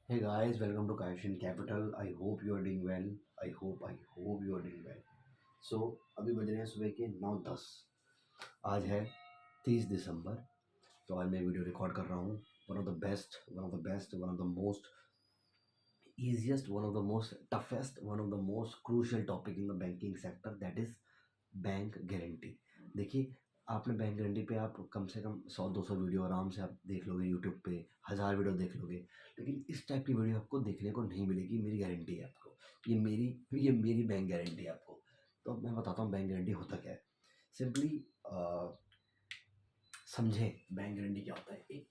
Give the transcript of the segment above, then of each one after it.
Hey guys, welcome to Kaishin Capital. I hope you are doing well. I hope you are doing well. So अभी बज रहे हैं सुबह के 9:10। आज है 30 दिसंबर। तो आज मैं वीडियो रिकॉर्ड कर रहा हूँ। One of the most easiest, one of the most toughest, one of the most crucial topic in the banking sector, that is bank guarantee. देखिए, आपने बैंक गारंटी पे आप कम से कम 100-200 वीडियो आराम से आप देख लोगे, यूट्यूब पे 1000 वीडियो देख लोगे, लेकिन इस टाइप की वीडियो आपको देखने को नहीं मिलेगी। मेरी गारंटी है आपको, ये मेरी बैंक गारंटी है आपको। तो अब मैं बताता हूँ बैंक गारंटी होता क्या है। सिंपली समझें बैंक गारंटी क्या होता है। एक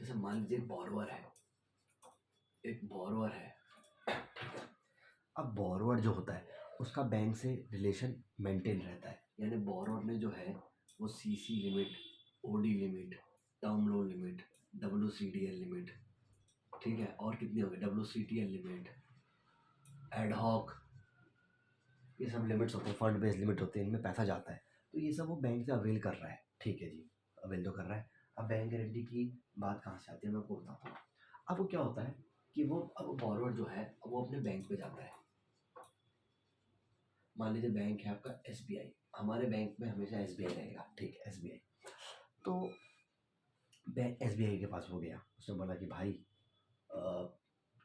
जैसे मान लीजिए एक बोरोवर है। अब बोरोवर जो होता है उसका बैंक से रिलेशन मेंटेन रहता है, यानी बोरोवर ने जो है वो CC limit, OD limit, term loan limit, WCDL limit, ठीक है, और कितनी हो गई डब्ल्यूसीटीएल लिमिट, एडहॉक, ये सब लिमिट्स होते हैं, फंड बेस्ड लिमिट होते हैं, इनमें पैसा जाता है। तो ये सब वो बैंक से अवेल कर रहा है, ठीक है जी, अवेल तो कर रहा है। अब बैंक गारंटी की बात कहाँ से आती है मैं आपको बताता हूँ। अब वो क्या होता है कि वो अब बोरोवर जो है वो अपने बैंक पे जाता है। मान लीजिए बैंक है आपका एसबीआई, हमारे बैंक में हमेशा एसबीआई रहेगा, ठीक है, एसबीआई। तो बैंक एसबीआई के पास वो गया, उसने बोला कि भाई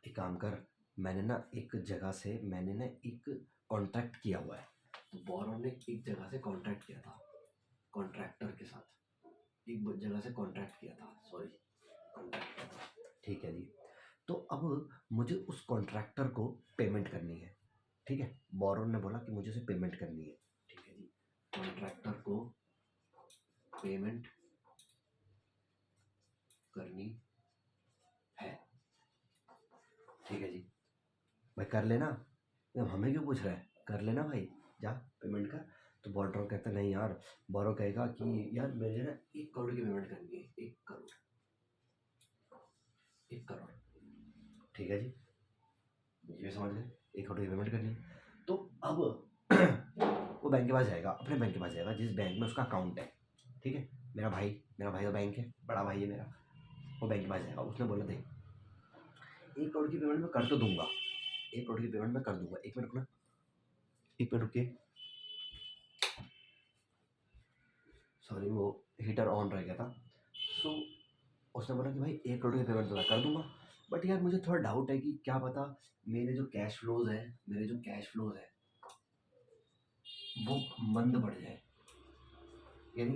एक काम कर, मैंने ना एक कॉन्ट्रैक्ट किया हुआ है। तो बोरो ने एक जगह से कॉन्ट्रैक्ट किया था, कॉन्ट्रैक्टर के साथ एक जगह से कॉन्ट्रैक्ट किया था, सॉरी, कॉन्ट्रैक्ट किया था, ठीक है जी। तो अब मुझे उस कॉन्ट्रैक्टर को पेमेंट करनी है, ठीक है। बोरो ने बोला कि मुझे उसे पेमेंट करनी है, ठीक है जी। कॉन्ट्रैक्टर को पेमेंट करनी है, ठीक है जी। भाई कर लेना, अब हमें क्यों पूछ रहा है, कर लेना भाई, जा पेमेंट कर। तो बोरो कहता नहीं यार, बोरो कहेगा कि यार मेरे ना 1 करोड़ की पेमेंट करनी है, 1 करोड़, 1 करोड़, ठीक है जी, ये समझ गए, 1 करोड़ की पेमेंट करनी है। तो अब वो बैंक के पास जाएगा, अपने बैंक के पास जाएगा जिस बैंक में उसका अकाउंट है, ठीक है। मेरा भाई का बैंक है, बड़ा भाई है मेरा। वो बैंक के पास जाएगा, उसने बोला देख, 1 करोड़ की पेमेंट मैं कर तो दूंगा, 1 करोड़ की पेमेंट मैं कर दूंगा, 1 मिनट रुकना, 1 मिनट रुकिए, सॉरी वो हीटर ऑन रह गया था। सो उसने बोला कि भाई 1 करोड़ की पेमेंट तो मैं कर दूंगा, बट यार मुझे थोड़ा डाउट है कि क्या पता मेरे जो कैश फ्लोज है वो मंद पड़ जाए, यानी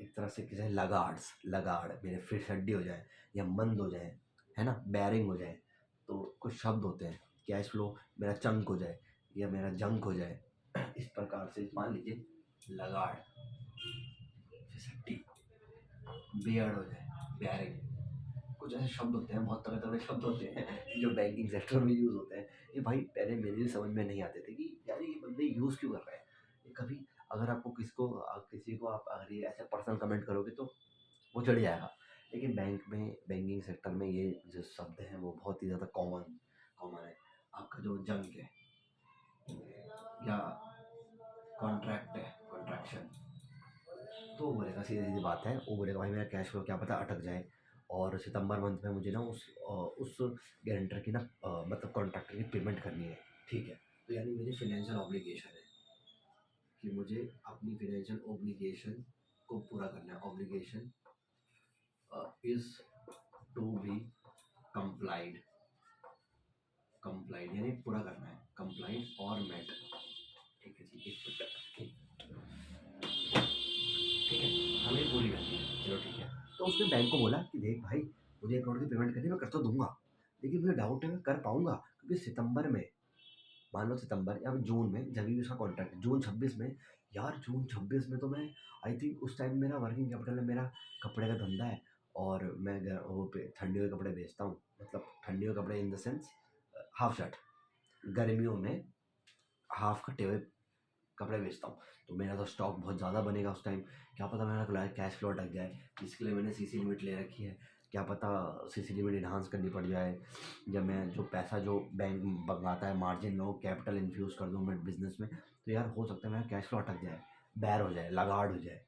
एक तरह से किसी लगाड़ मेरे फिर हड्डी हो जाए या मंद हो जाए, है ना, बैरिंग हो जाए। तो कुछ शब्द होते हैं, कैश फ्लो मेरा चंक हो जाए या मेरा जंक हो जाए, इस प्रकार से मान लीजिए लगाड़, फिसड्डी, बियर्ड हो जाए, बैरिंग, कुछ ऐसे शब्द होते हैं, बहुत तरह तरह के शब्द होते हैं जो बैंकिंग सेक्टर में यूज़ होते हैं। ये भाई पहले मेरे भी समझ में नहीं आते थे कि यार ये बंदे यूज़ क्यों कर रहे हैं। ये कभी अगर आपको किसी को आप अगर ये ऐसे पर्सनल कमेंट करोगे तो वो चढ़ जाएगा, लेकिन बैंकिंग सेक्टर में ये जो शब्द हैं वो बहुत ही ज़्यादा कॉमन कॉमन है। आपका जो जंक है या कॉन्ट्रैक्ट है, कॉन्ट्रैक्शन, तो वो बोलेगा, सीधी सीधी बात है, वो बोलेगा भाई मेरा कैश फ्लो क्या पता अटक जाए, और सितंबर मंथ में मुझे ना उस गारंटर की ना मतलब कॉन्ट्रैक्टर की पेमेंट करनी है, ठीक है। तो यानी मेरी फाइनेंशियल ऑब्लिगेशन है कि मुझे अपनी फाइनेंशियल ऑब्लिगेशन को पूरा करना है। Obligation is to be complied, complied यानी पूरा करना है, कंप्लाइड और मेट, ठीक है जी, एक मिनट, ठीक है, हमें पूरी करनी है, चलो ठीक है। तो उसने बैंक को बोला कि देख भाई, मुझे 1 करोड़ की पेमेंट करनी है, मैं कर तो दूंगा, लेकिन मुझे डाउट है मैं कर पाऊंगा, क्योंकि सितंबर में, मान लो सितंबर या जून में जब भी उसका कॉन्ट्रैक्ट, जून 26 में, यार जून 26 में तो मैं आई थिंक उस टाइम मेरा वर्किंग कैपिटल है, मेरा कपड़े का धंधा है, और मैं वो पे ठंडियों के कपड़े बेचता हूँ, मतलब ठंडियों के कपड़े in the sense half shirt, गर्मियों में हाफ कटे हुए कपड़े बेचता हूँ। तो मेरा तो स्टॉक बहुत ज़्यादा बनेगा उस टाइम, क्या पता मेरा कैश फ्लो अटक जाए, जिसके लिए मैंने सीसी लिमिट ले रखी है, क्या पता सीसी लिमिट इन्हांस करनी पड़ जाए, जब मैं जो पैसा जो बैंक मंगाता है मार्जिन में वो कैपिटल इन्फ्यूज़ कर दूँ मैं बिज़नेस में, तो यार हो सकता है मेरा कैश फ्लो अटक जाए, बैर हो जाए, लगाड़ हो जाए।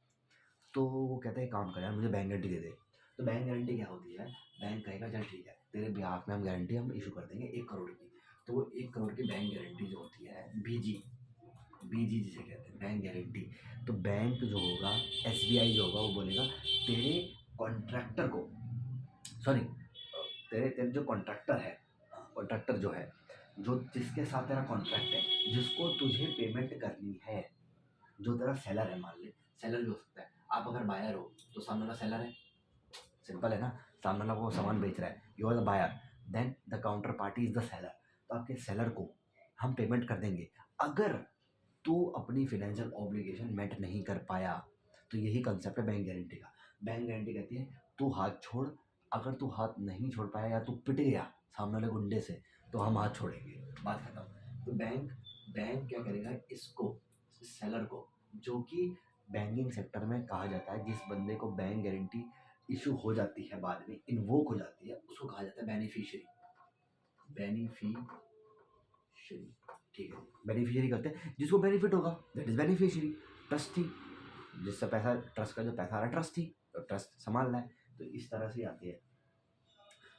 तो वो कहता है काम कर यार, मुझे बैंक गारंटी दे दे। तो बैंक गारंटी क्या होती है, बैंक कहेगा चल ठीक है, तेरे बिहाफ में हम गारंटी हम इशू कर देंगे 1 करोड़ की। तो वो 1 करोड़ की बैंक गारंटी जो होती है, बीजी, बीजी जिसे कहते हैं बैंक गारंटी। तो बैंक जो होगा, एसबीआई जो होगा, वो बोलेगा तेरे कॉन्ट्रैक्टर को, सॉरी, तेरे तेरे जो कॉन्ट्रैक्टर है, कॉन्ट्रैक्टर जो है, जो जिसके साथ तेरा कॉन्ट्रैक्ट है, जिसको तुझे पेमेंट करनी है, जो तेरा सेलर है, मान ले सेलर भी हो सकता है। आप अगर बायर हो तो सामने वाला सेलर है, सिंपल है ना, सामने वाला वो सामान बेच रहा है, you are the buyer, then the counter party is the seller. तो आपके सेलर को हम पेमेंट कर देंगे अगर तू अपनी फाइनेंशियल ऑब्लिगेशन मेट नहीं कर पाया। तो यही कंसेप्ट है बैंक गारंटी का। बैंक गारंटी कहती है तू हाथ छोड़, अगर तू हाथ नहीं छोड़ पाया या तू पिट गया सामने वाले गुंडे से, तो हम हाथ छोड़ेंगे, बात खत्म। तो बैंक बैंक क्या करेगा, इसको, सेलर को, जो कि बैंकिंग सेक्टर में कहा जाता है, जिस बंदे को बैंक गारंटी इशू हो जाती है, बाद में इन्वोक हो जाती है, उसको कहा जाता है बेनिफिशियरी। बेनिफिशियरी, ठीक है, बेनिफिशियरी करते हैं जिसको बेनिफिट होगा, दैट इज बेनिफिशियरी। ट्रस्टी, जिससे पैसा, ट्रस्ट का जो पैसा आ रहा है, ट्रस्टी, तो ट्रस्ट संभाल रहा है। तो इस तरह से आती है।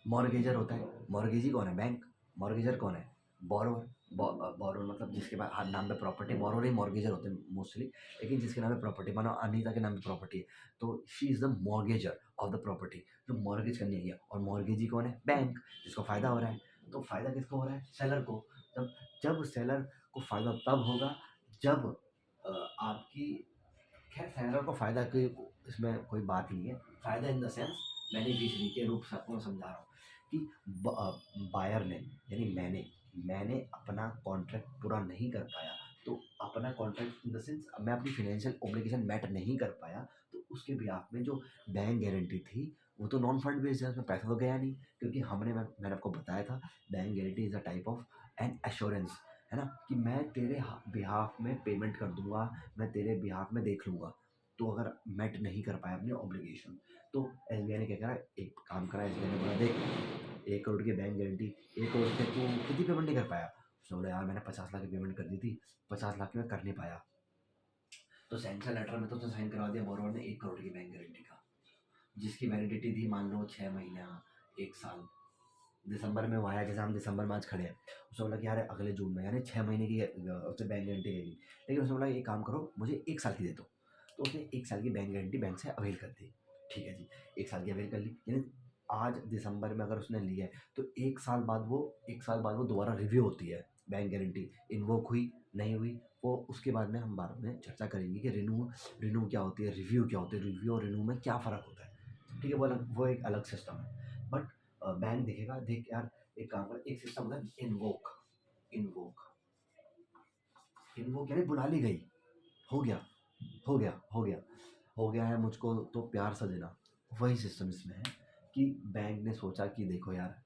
मॉर्गेजर होता है, मॉर्गेजी कौन है, बैंक। मॉर्गेजर कौन है, बोरोवर। बोरोवर मतलब जिसके पास हर नाम पे प्रॉपर्टी, बोरोवर ही मॉर्गेजर होते हैं मोस्टली। लेकिन जिसके नाम पे प्रॉपर्टी, मानो अनीता के नाम पे प्रॉपर्टी है, तो she is the mortgagor of the property, जो मॉर्गेज करनी है। और मॉर्गेजी कौन है, बैंक, जिसको फ़ायदा हो रहा है। तो फ़ायदा किसको हो रहा है, सेलर को। जब जब सेलर को फ़ायदा तब होगा जब आपकी, खैर सेलर को फ़ायदा की इसमें कोई बात नहीं है, फ़ायदा इन द सेंस बेनिफिशरी के रूप से आपको मैं समझा रहा हूँ कि बायर ने, यानी मैंने अपना कॉन्ट्रैक्ट पूरा नहीं कर पाया, तो अपना कॉन्ट्रैक्ट इन द सेंस मैं अपनी फाइनेंशियल ऑब्लिगेशन मैट नहीं कर पाया, तो उसके बिहाफ में जो बैंक गारंटी थी वो तो नॉन फंड बेस्ड है, उसमें पैसा तो गया नहीं, क्योंकि मैंने आपको बताया था bank guarantee is a type of N assurance, है ना, कि मैं तेरे बिहाफ में पेमेंट कर दूंगा, मैं तेरे बिहाफ में देख लूँगा। तो अगर मेट नहीं कर पाया अपनी ऑब्लिगेशन, तो एसबीआई ने क्या करा, एक काम करा, एसबीआई ने बोला देख 1 करोड़ की बैंक गारंटी, 1 करोड़ से तू कितनी पेमेंट नहीं कर पाया। उसने बोला यार मैंने 50 लाख की पेमेंट कर दी थी, 50 लाख की मैं कर नहीं पाया। तो सैंक्शन लेटर में तो उसने साइन करवा दिया बोरोवर ने 1 करोड़ की बैंक गारंटी का, जिसकी वैलिडिटी थी मान लो 6 महीना, 1 साल। दिसंबर में वो आया, जैसे हम दिसंबर में आज खड़े हैं, उसने बोला कि यार अगले जून में, यानी 6 महीने की उससे बैंक गारंटी रहेगी। लेकिन उसने बोला एक काम करो, मुझे 1 साल की दे दो। तो उसने 1 साल की बैंक गारंटी बैंक से अवेल कर दी। ठीक है जी, 1 साल की अवेल कर ली, यानी आज दिसंबर में अगर उसने लिया है, तो 1 साल बाद वो दोबारा रिव्यू होती है, बैंक गारंटी इन्वोक हुई नहीं हुई। वो उसके बाद में हम बाद में चर्चा करेंगे कि रिन्यू क्या होती है, रिव्यू क्या होती है, रिव्यू और रिन्यू में क्या फ़र्क होता है। ठीक है, वो एक अलग सिस्टम है। बट बैंक देखेगा, देख यार एक काम कर, एक सिस्टम होता है इन्वोक। इन्वोक इन्वोक यानी बुला ली गई, हो गया, हो गया, हो गया, हो गया है, मुझको तो प्यार से देना। वही सिस्टम इसमें है कि बैंक ने सोचा कि देखो यार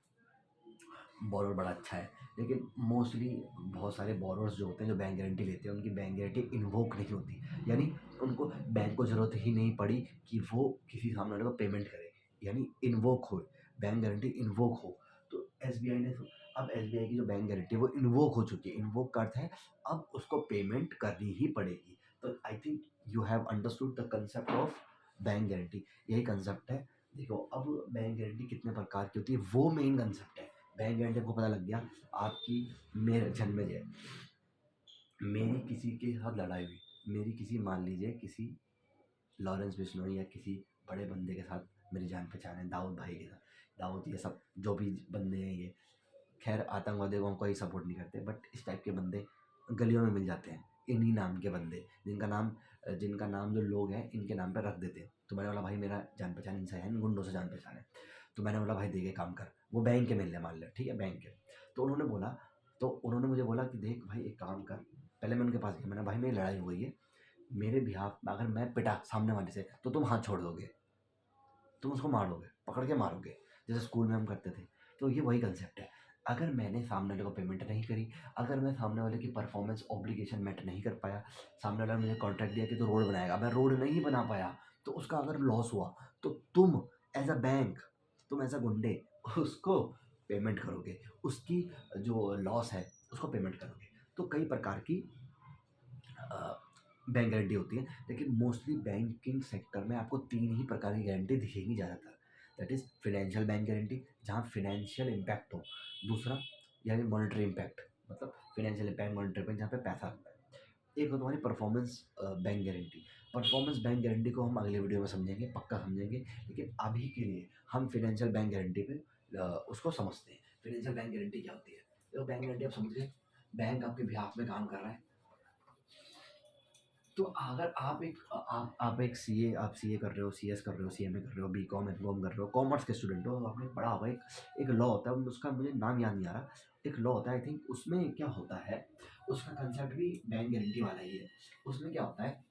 बोरोवर बड़ा अच्छा है, लेकिन मोस्टली बहुत सारे बोरोवर्स जो होते हैं जो बैंक गारंटी लेते हैं, उनकी बैंक गारंटी इन्वोक नहीं होती, यानी उनको बैंक को ज़रूरत ही नहीं पड़ी कि वो किसी सामने वाले को पेमेंट करे, यानी इन्वोक हो, बैंक गारंटी इन्वोक हो। तो एसबीआई ने, अब एसबीआई की जो बैंक गारंटी है वो इन्वोक हो चुकी है। इन्वोक का अर्थ है अब उसको पेमेंट करनी ही पड़ेगी। तो I think you have understood the concept of bank guarantee, यही कंसेप्ट है। देखो अब बैंक गारंटी कितने प्रकार की होती है वो मेन कंसेप्ट है। बैंक गारंटी आपको पता लग गया, आपकी, मेरे जन्म है, मेरी किसी के साथ लड़ाई हुई, मेरी किसी, मान लीजिए किसी लॉरेंस बिश्नोई या किसी बड़े बंदे के साथ मेरी जान पहचान है, दाऊद भाई के साथ, दाऊद ये सब जो भी बंदे हैं ये, खैर आतंकवादियों को हम कोई सपोर्ट नहीं करते, बट इस टाइप के बंदे गलियों में मिल जाते हैं, इन्हीं नाम के बंदे, जिनका नाम जो लोग हैं इनके नाम पे रख देते हैं। तो मैंने बोला भाई मेरा जान पहचान इनसे है, इन गुंडों से जान पहचान है। तो मैंने बोला भाई देखे काम कर, वो बैंक के मिल रहे मान ले, ठीक है बैंक के। तो उन्होंने मुझे बोला कि देख भाई एक काम कर, पहले मैं उनके पास गया, मैंने भाई मेरी लड़ाई हो गई है, मेरे बिहाफ में अगर मैं पिटा सामने वाले से तो तुम हाथ छोड़ दोगे, तुम उसको मारोगे, पकड़ के मारोगे, जैसे स्कूल में हम करते थे। तो ये वही कंसेप्ट है। अगर मैंने सामने वाले को पेमेंट नहीं करी, अगर मैं सामने वाले की परफॉर्मेंस ऑब्लिगेशन मेट नहीं कर पाया, सामने वाला ने मुझे कॉन्ट्रैक्ट दिया कि तो रोड बनाएगा, मैं रोड नहीं बना पाया, तो उसका अगर लॉस हुआ, तो तुम एज अ बैंक, तुम एज अ गुंडे उसको पेमेंट करोगे, उसकी जो लॉस है उसको पेमेंट करोगे। तो कई प्रकार की बैंक गारंटी होती है, लेकिन मोस्टली बैंकिंग सेक्टर में आपको 3 ही प्रकार की गारंटी दिखेंगी ज़्यादातर। That is financial bank guarantee, जहाँ फाइनेंशियल इम्पैक्ट हो। दूसरा यानी मॉनेटरी इम्पैक्ट, मतलब फाइनेंशियल इम्पैक्ट, मॉनेटरी इम्पैक्ट जहाँ पे पैसा लगता है। एक हो तुम्हारी performance bank guarantee. Performance bank guarantee को हम अगले वीडियो में समझेंगे, पक्का समझेंगे, लेकिन अभी के लिए हम फाइनेंशियल बैंक गारंटी पे उसको समझते हैं। फाइनेंशियल बैंक गारंटी क्या होती है? तो बैंक गारंटी आप समझ गए, बैंक आपके बिहाफ में काम कर रहा है। तो अगर आप एक सीए, आप सीए कर रहे हो, सीएस कर रहे हो, सीएमए कर रहे हो, बीकॉम एमकॉम कर रहे हो, कॉमर्स के स्टूडेंट हो, तो आपने पढ़ा होगा एक लॉ होता है, उसका मुझे नाम याद नहीं आ रहा। एक लॉ होता है, आई थिंक उसमें क्या होता है, उसका कंसेप्ट भी बैंक गारंटी वाला ही है। उसमें क्या होता है,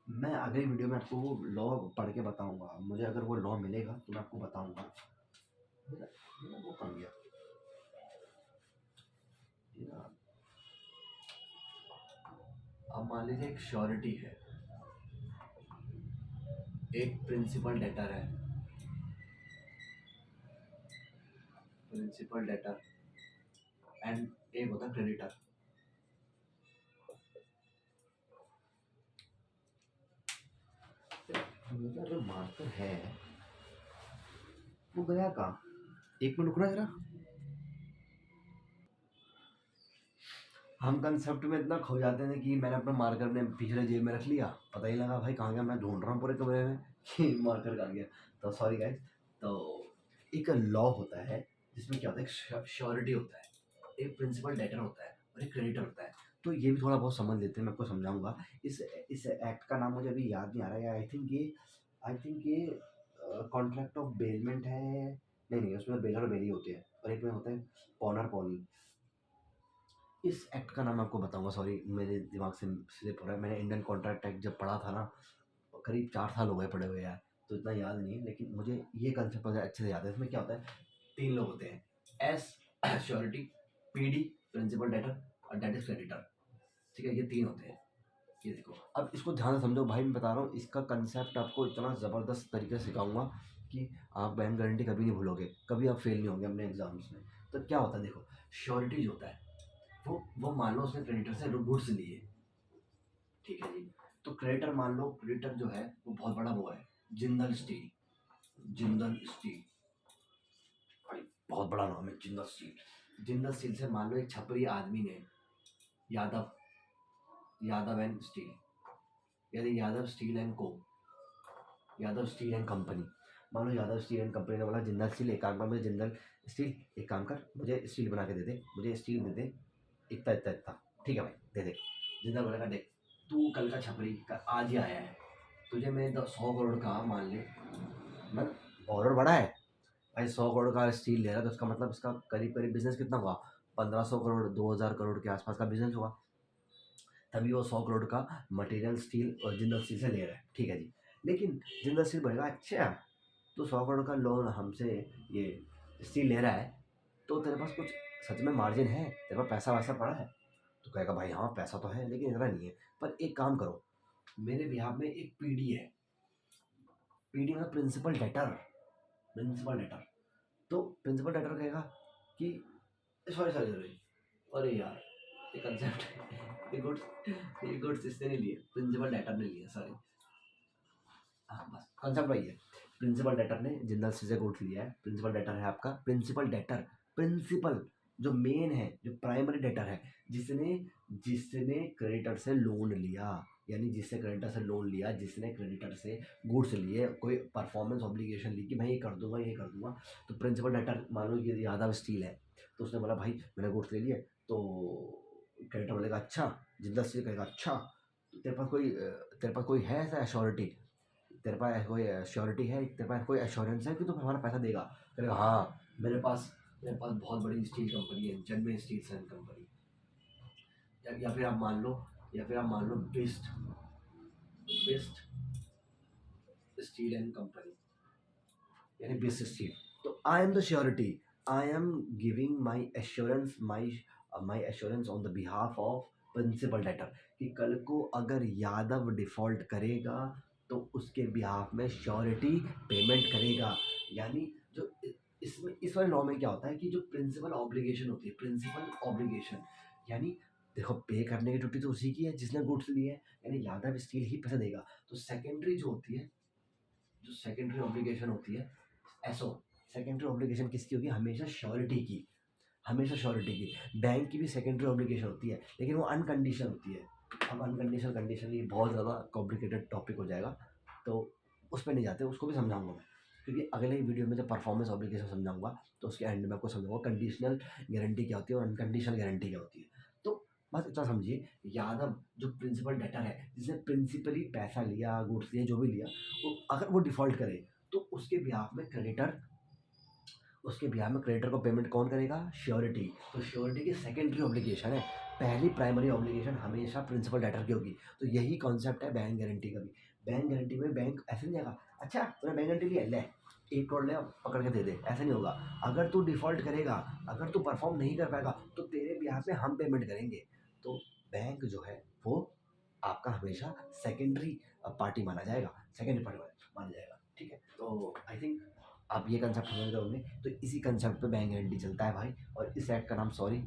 मैं अगली वीडियो में आपको वो लॉ पढ़ के बताऊंगा, मुझे अगर वो लॉ मिलेगा तो मैं आपको बताऊंगा। मेरा वो पढ़ गया ये। अब मान लीजिए एक श्योरिटी है, एक प्रिंसिपल डेटर है, प्रिंसिपल डेटर एंड एक होता है क्रेडिटर। मेरा जो मार्कर है वो गया कहाँ? एक मिनट रुकना जरा। हम कंसेप्ट में इतना खो जाते हैं कि मैंने अपना मार्कर ने पिछले जेब में रख लिया, पता ही लगा भाई कहाँ गया, मैं ढूंढ रहा हूँ पूरे कमरे में कि मार्कर कहाँ गया। तो सॉरी गाइस। तो एक लॉ होता है जिसमें क्या होता है, एक श्योरिटी होता है, एक प्रिंसिपल डेटर होता है और एक क्रेडिटर होता है। तो ये भी थोड़ा बहुत समझ लेते हैं, मैं आपको समझाऊंगा। इस एक्ट का नाम मुझे अभी याद नहीं आ रहा है। आई थिंक ये कॉन्ट्रैक्ट ऑफ बेलमेंट है। नहीं, उसमें बेलर बेली होते हैं और एक में होता है पॉनर पॉली। इस एक्ट का नाम मैं आपको बताऊंगा, सॉरी मेरे दिमाग से स्लिप हो रहा है। मैंने इंडियन कॉन्ट्रैक्ट एक्ट जब पढ़ा था ना, करीब 4 साल हो गए पढ़े हुए यार, तो इतना याद नहीं है, लेकिन मुझे ये कंसेप्ट अच्छे से याद है। इसमें क्या होता है, 3 लोग होते हैं, S surety, PD principal debtor और डेट इज क्रेडिटर। ठीक है, ये 3 होते हैं। ये देखो, अब इसको ध्यान से समझो भाई, मैं बता रहा हूँ इसका कंसेप्ट आपको इतना ज़बरदस्त तरीके से सिखाऊंगा कि आप बैंक गारंटी कभी नहीं भूलोगे, कभी आप फेल नहीं होंगे अपने एग्जाम्स में। तो क्या होता है देखो, श्योरिटी जो होता है वो मान लो उसने क्रेडिटर से गुड्स लिए, ठीक है जी। तो क्रेडिटर मान लो, क्रेडिटर जो है वो बहुत बड़ा वो है, जिंदल स्टील। जिंदल स्टील भाई बहुत बड़ा नाम है, जिंदल स्टील। जिंदल स्टील से मान लो एक छपरी आदमी ने, यादव, यादव एंड स्टील, यानी यादव स्टील एंड को, यादव स्टील एंड कंपनी। मान लो यादव स्टील एंड कंपनी ने बोला जिंदल स्टील एक काम कर, मुझे जिंदल स्टील एक काम कर, मुझे स्टील बना के दे दे, मुझे स्टील दे दे इतना इतना इतना। ठीक है भाई, दे दे। जिंदल बोलेगा देख, तू कल का छपरी का आज ही आया है, तुझे मैं 100 करोड़ का मान ले, मैं बहुत बड़ा है भाई, 100 करोड़ का स्टील ले रहा है, तो उसका मतलब इसका करीब करीब बिजनेस कितना हुआ, 1500 करोड़, 2000 करोड़ के आसपास का बिजनेस हुआ। तभी वो 100 करोड़ का मटेरियल स्टील और जिंदल स्टील से ले रहा है, ठीक है जी। लेकिन जिंदल स्टील बोलेगा अच्छा, तो 100 करोड़ का लोन हमसे ये स्टील ले रहा है, तो तेरे पास कुछ सच में मार्जिन है, तेरे पास पैसा वैसा पड़ा है? तो कहेगा भाई हाँ पैसा तो है, लेकिन इतना नहीं है। पर एक काम करो, मेरे बिहार में एक पीडी है, पीडी में प्रिंसिपल डेटर, प्रिंसिपल डेटर। तो प्रिंसिपल डेटर कहेगा कि सॉरी सॉरी सॉरी, अरे यार ये कंसेप्ट ये गुड्स इसने नहीं लिए, प्रिंसिपल डेटर ने लिया, सॉरी। हाँ बस कंसेप्ट वही है, प्रिंसिपल डेटर ने जिंदल से गुड्स लिया है, प्रिंसिपल डेटर है आपका, प्रिंसिपल डेटर, प्रिंसिपल जो मेन है, जो प्राइमरी डेटर है, जिसने जिसने क्रेडिटर से लोन लिया, यानी जिससे क्रेडिटर से लोन लिया, जिसने क्रेडिटर से गुड्स लिए, कोई परफॉर्मेंस ऑब्लिगेशन ली कि मैं ये कर दूंगा ये कर दूंगा। तो प्रिंसिपल डेटर मान लो ये यादव स्टील है, तो उसने बोला भाई मैंने गुड्स ले लिए, तो क्रेडिटर बोलेगा अच्छा, जिंदल स्टील कहेगा अच्छा, तो तेरे पास कोई है ऐसा एश्योरिटी, तेरे पास कोई श्योरिटी है, तेरे पास कोई एश्योरेंस है कि तू हमारा पैसा देगा? कहेगा हाँ, मेरे पास बहुत बड़ी स्टील कंपनी है, जन्मे स्टील सन कंपनी। या फिर आप मान लो, best best steel and company, यानी बेस्ट स्टील। तो I am the surety, I am giving my assurance, my assurance on the behalf of principal debtor, कि कल को अगर यादव डिफॉल्ट करेगा तो उसके बिहाफ में श्योरिटी पेमेंट करेगा। यानी जो इसमें इस वाले लॉ में क्या होता है कि जो प्रिंसिपल ऑब्लिगेशन होती है, प्रिंसिपल ऑब्लिगेशन, यानी देखो पे करने की ड्यूटी तो उसी की है जिसने गुड्स लिए है, यानी यादव स्टील ही पैसा देगा। तो सेकेंडरी जो होती है, जो सेकेंडरी ऑब्लिगेशन होती है, एसओ, सेकेंडरी ऑब्लिगेशन किसकी होगी? हमेशा श्योरिटी की, हमेशा श्योरिटी की। बैंक की भी सेकेंडरी ऑब्लिगेशन होती है, लेकिन वो अनकंडीशनल होती है। अब अनकंडीशनल कंडीशन ये बहुत ज़्यादा कॉम्प्लिकेटेड टॉपिक हो जाएगा, तो उस पर नहीं जाते, उसको भी समझाऊंगा मैं, क्योंकि अगले ही वीडियो में जब परफॉर्मेंस ऑब्लिगेशन समझाऊंगा तो उसके एंड में आपको समझाऊंगा कंडीशनल गारंटी क्या होती है और अनकंडीशनल गारंटी क्या होती है। तो बस इतना समझिए, यादव जो प्रिंसिपल डेटर है, जिसने प्रिंसिपली पैसा लिया, गुड्स लिए, जो भी लिया, वो अगर वो डिफॉल्ट करे तो उसके बिहाफ में क्रेडिटर, उसके बिहार में क्रेडिटर को पेमेंट कौन करेगा? श्योरिटी। तो श्योरिटी की सेकेंडरी ऑब्लिगेशन है, पहली प्राइमरी ऑब्लिगेशन हमेशा प्रिंसिपल डेटर की होगी। तो यही कॉन्सेप्ट है बैंक गारंटी का भी। बैंक गारंटी में बैंक ऐसे नहीं जाएगा, अच्छा तूने बैंक गारंटी लिया, ले 1 करोड़ ले, पकड़ के दे दे, ऐसा नहीं होगा। अगर तू डिफॉल्ट करेगा, अगर तू परफॉर्म नहीं कर पाएगा, तो तेरे बिहार में हम पेमेंट करेंगे। तो बैंक जो है वो आपका हमेशा सेकेंडरी पार्टी माना जाएगा, सेकेंडरी पार्टी माना जाएगा, ठीक है। तो आई थिंक आप ये कंसेप्ट समझ रहे होंगे। तो इसी कंसेप्ट पे बैंक गारंटी चलता है भाई। और इस एक्ट का नाम, sorry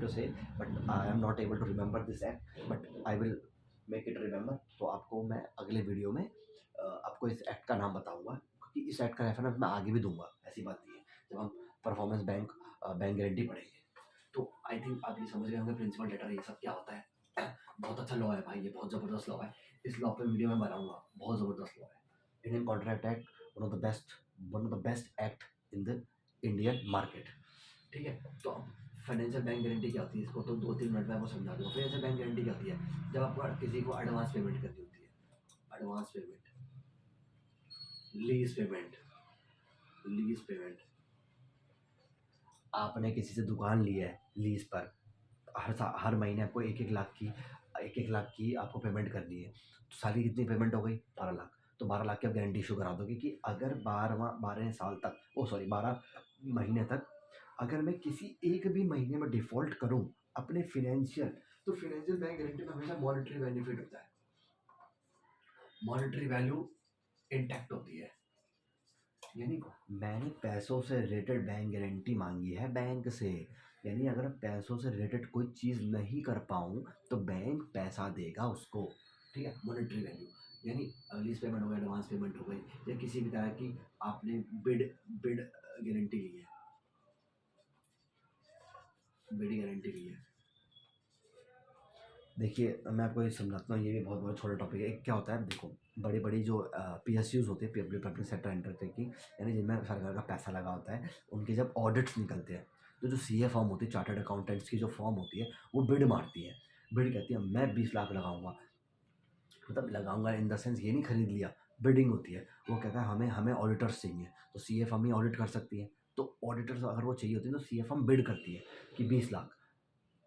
to say, but I am not able to remember this act, but I will make it remember. तो आपको मैं अगले वीडियो में आपको इस एक्ट का नाम बताऊंगा, क्योंकि इस एक्ट का रेफरेंस मैं आगे भी दूंगा, ऐसी बात नहीं है, जब हम परफॉर्मेंस बैंक गारंटी पढ़ेंगे। तो आई थिंक आप ये समझ गए होंगे प्रिंसिपल डेटर ये सब क्या होता है। बहुत अच्छा लॉ है भाई, ये बहुत ज़बरदस्त लॉ है। इस लॉ पे वीडियो में बनाऊंगा, बहुत ज़बरदस्त लॉ है। Indian contract act, one of the best act in the Indian market, ठीक है। तो अब फाइनेंशियल बैंक गारंटी क्या होती है, इसको तो 2-3 मिनट में आपको समझा दूंगा। फाइनेंशियल बैंक गारंटी क्या होती है? जब आपको किसी को एडवांस पेमेंट करनी होती है, advance payment, lease payment, lease payment, आपने किसी से दुकान ली है लीज पर, हर महीने आपको 1-1 लाख की आपको पेमेंट करनी है। तो सारी कितनी पेमेंट हो गई? 12 लाख। तो 12 लाख की आप गारंटी इशू करा दोगे कि अगर 12 साल तक, 12 महीने तक अगर मैं किसी एक भी महीने में डिफॉल्ट करूं अपने फिनेंशियल, तो फिनेंशियल बैंक गारंटी में हमेशा मॉनेटरी बेनिफिट होता है, मॉनेटरी वैल्यू इंटैक्ट होती है। यानी मैंने पैसों से रिलेटेड बैंक गारंटी मांगी है बैंक से, यानी अगर पैसों से रिलेटेड कोई चीज़ नहीं कर पाऊँ तो बैंक पैसा देगा उसको, ठीक है। मॉनेटरी वैल्यू यानी लीज पेमेंट हो गई, एडवांस पेमेंट हो गई, या किसी भी तरह की आपने बिड बिड गारंटी ली है, बिड गारंटी ली है। देखिए मैं आपको ये समझाता हूँ, ये भी बहुत बहुत छोटा टॉपिक है। एक क्या होता है, देखो बड़ी बड़ी जो PSUs होती है, पब्लिक सेक्टर अंडरटेकिंग, यानी जिनमें सरकार का पैसा लगा होता है, उनके जब ऑडिट्स निकलते हैं तो जो CA फॉर्म होती है, चार्टर्ड अकाउंटेंट्स की जो फॉर्म होती है, वो बिड मारती है। बिड कहती है मैं 20 लाख लगाऊंगा, मतलब लगाऊंगा इन द सेंस ये नहीं खरीद लिया, बिडिंग होती है। वो कहता है हमें हमें ऑडिटर्स चाहिए, तो CA फर्म ही ऑडिट कर सकती है। तो ऑडिटर्स अगर वो चाहिए होती है तो CA फर्म बिड करती है कि 20 लाख,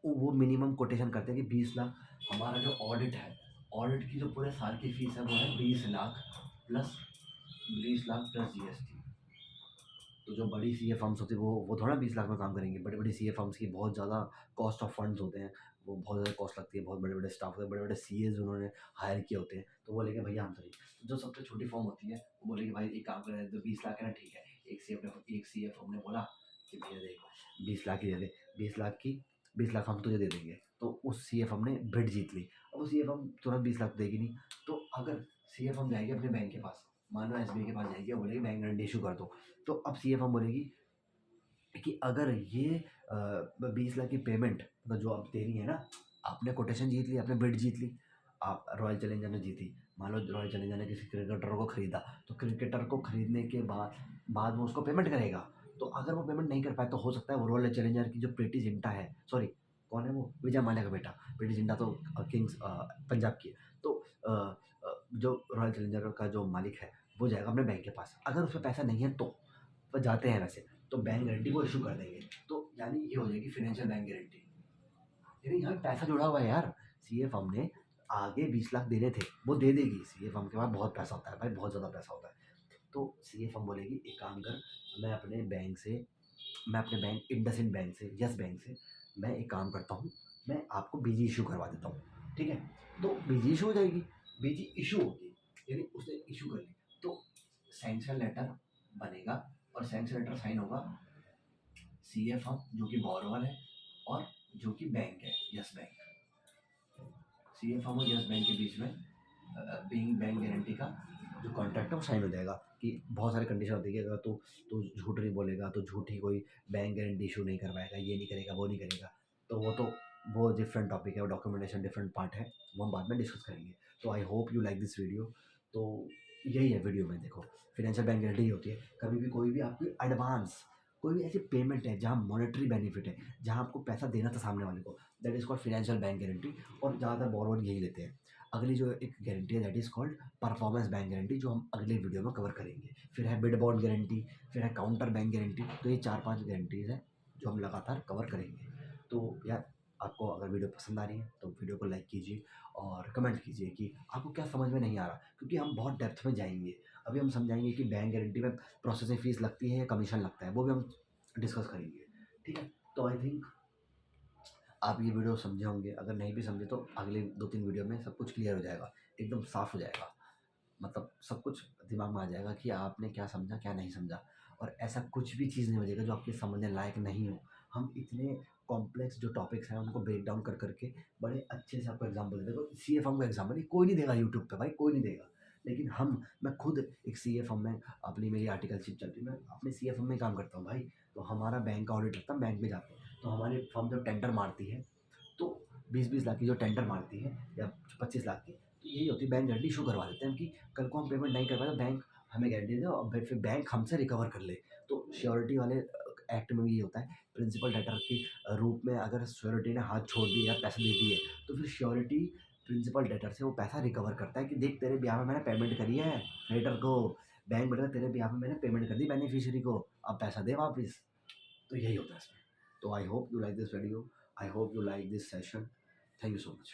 वो मिनिमम कोटेशन करते हैं कि 20 लाख। हमारा जो ऑडिट है, ऑडिट की जो पूरे साल की फीस है वो है 20 lakh plus 20 lakh plus GST। तो जो बड़ी CA फर्म्स होती है वो थोड़ा 20 लाख में काम करेंगी। बड़ी बड़ी CA फर्म्स की बहुत ज़्यादा कॉस्ट ऑफ फंड्स होते हैं, वो बहुत ज़्यादा कॉस्ट लगती है, बहुत बड़े बड़े स्टाफ होते हैं, बड़े बड़े CAs उन्होंने हायर किए होते हैं, तो वो बोलेंगे भैया हम सही। जो सबसे छोटी फॉर्म होती है वो बोलेगी भाई एक काम करें, तो 20 लाख है ना, ठीक है। एक CA फर्म ने बोला कि भैया देख 20 लाख ही दे दे, 20 लाख हम तुझे दे देंगे। तो उस CA फर्म ने बिड जीत ली। अब वो CA फर्म तुरंत 20 लाख देगी नहीं, तो अगर CA फर्म जाएगी अपने बैंक के पास, मानो SBI के पास जाएगी और बोलेगी बैंक गारंटी इशू कर दो, तो अब CA फर्म बोलेगी कि अगर ये 20 लाख की पेमेंट मतलब जो अब देनी है ना, आपने कोटेशन जीत ली, आपने बिड जीत ली, आप रॉयल चैलेंजर ने जीती, मान लो रॉयल चैलेंजर ने किसी क्रिकेटर को खरीदा, तो क्रिकेटर को खरीदने के बाद वो उसको पेमेंट करेगा। तो अगर वो पेमेंट नहीं कर पाए तो हो सकता है वो रॉयल चैलेंजर की जो प्रीति जिंटा है, सॉरी कौन है वो, विजय माल्या का बेटा, प्रीति जिंटा तो किंग्स पंजाब की है, तो जो रॉयल चैलेंजर का जो मालिक है वो जाएगा अपने बैंक के पास, अगर उसमें पैसा नहीं है तो वो जाते हैं वैसे, तो बैंक गारंटी वो इशू कर देंगे। तो यानी ये हो जाएगी फाइनेंशियल बैंक गारंटी, यानी यहाँ पैसा जुड़ा हुआ है यार। CA फर्म ने आगे 20 लाख देने थे, वो दे देगी। CA फर्म के पास बहुत पैसा होता है भाई, बहुत ज़्यादा पैसा होता है। तो CA फर्म बोलेगी एक काम कर, मैं अपने बैंक से, मैं अपने बैंक इंडसइंड बैंक से, यस बैंक से मैं एक काम करता हूँ, मैं आपको BG इशू करवा देता हूँ, ठीक है। तो BG इशू हो जाएगी, BG इशू होगी, यानी उसने इशू कर ली, तो सैंक्शन लेटर बनेगा और सैंक्शन लेटर साइन होगा CA फर्म जो कि बोरोवर है और जो कि बैंक है, यस बैंक। CA फर्म और यस बैंक के बीच में बीइंग बैंक गारंटी का जो कॉन्ट्रैक्ट है वो साइन हो जाएगा। कि बहुत सारे कंडीशन होती है कि अगर तू झूठ नहीं बोलेगा तो झूठी कोई बैंक गारंटी इशू नहीं करवाएगा, ये नहीं करेगा, वो नहीं करेगा। तो वो डिफरेंट टॉपिक है, वो डॉक्यूमेंटेशन डिफरेंट पार्ट है, वो हम बाद में डिस्कस करेंगे। तो I hope you like this video. तो यही है वीडियो में, देखो फिनेंशियल बैंक गारंटी होती है कभी भी कोई भी आपकी एडवांस कोई भी ऐसी पेमेंट है जहाँ मॉनेटरी बेनिफिट है, जहाँ आपको पैसा देना था सामने वाले को, that is called financial bank guarantee. और ज़्यादातर बोरोवर यही लेते हैं। अगली जो एक गारंटी है that is called performance bank guarantee, जो हम अगले वीडियो में कवर करेंगे। फिर है बिड बॉन्ड गारंटी, फिर है काउंटर बैंक गारंटी। तो ये 4-5 गारंटीज़ हैं जो हम लगातार कवर करेंगे। तो यार, आपको अगर वीडियो पसंद आ रही है तो वीडियो को लाइक कीजिए और कमेंट कीजिए कि आपको क्या समझ में नहीं आ रहा, क्योंकि हम बहुत डेप्थ में जाएंगे। अभी हम समझाएंगे कि बैंक गारंटी में प्रोसेसिंग फीस लगती है या कमीशन लगता है, वो भी हम डिस्कस करेंगे। ठीक है, तो आई थिंक आप ये वीडियो समझे होंगे। अगर नहीं भी समझे तो अगले 2-3 वीडियो में सब कुछ क्लियर हो जाएगा, एकदम साफ हो जाएगा। मतलब सब कुछ दिमाग में आ जाएगा कि आपने क्या समझा, क्या नहीं समझा। और ऐसा कुछ भी चीज़ नहीं बचेगा जो आपके समझने लायक नहीं हो। हम इतने कॉम्प्लेक्स जो टॉपिक्स हैं उनको ब्रेक डाउन कर करके बड़े अच्छे से आपको एग्जाम्पल दे देखो। सी ए फॉर्म का एग्जाम्पल कोई नहीं देगा यूट्यूब पे भाई, कोई नहीं देगा। लेकिन मैं खुद एक सी ए फॉर्म में अपनी मेरी आर्टिकलशिप चलती है, मैं अपने सी ए फॉर्म में काम करता हूँ भाई। तो हमारा बैंक का ऑडिट लगता है, बैंक में जाते हैं तो हमारी फर्म जब टेंडर मारती है तो 20-20 लाख की जो टेंडर मारती है या 25 लाख की, तो यही होती है बैंक गारंटी इशू करवा देते हैं कि कल को हम पेमेंट नहीं कर पाए तो बैंक हमें गारंटी दे और फिर बैंक हमसे रिकवर कर ले। तो श्योरिटी वाले एक्ट में भी ये होता है, प्रिंसिपल डेटर के रूप में अगर श्योरिटी ने हाथ छोड़ दिया या पैसे दे दिए तो फिर श्योरिटी प्रिंसिपल डेटर से वो पैसा रिकवर करता है कि देख तेरे ब्याह में मैंने पेमेंट करी है डेटर को, बैंक बोलेगा तेरे ब्याह में मैंने पेमेंट कर दी बेनिफिशियरी को, अब पैसा दे वापस। तो यही होता है इसमें। तो I hope you like this video, I hope you like this session. Thank you so much.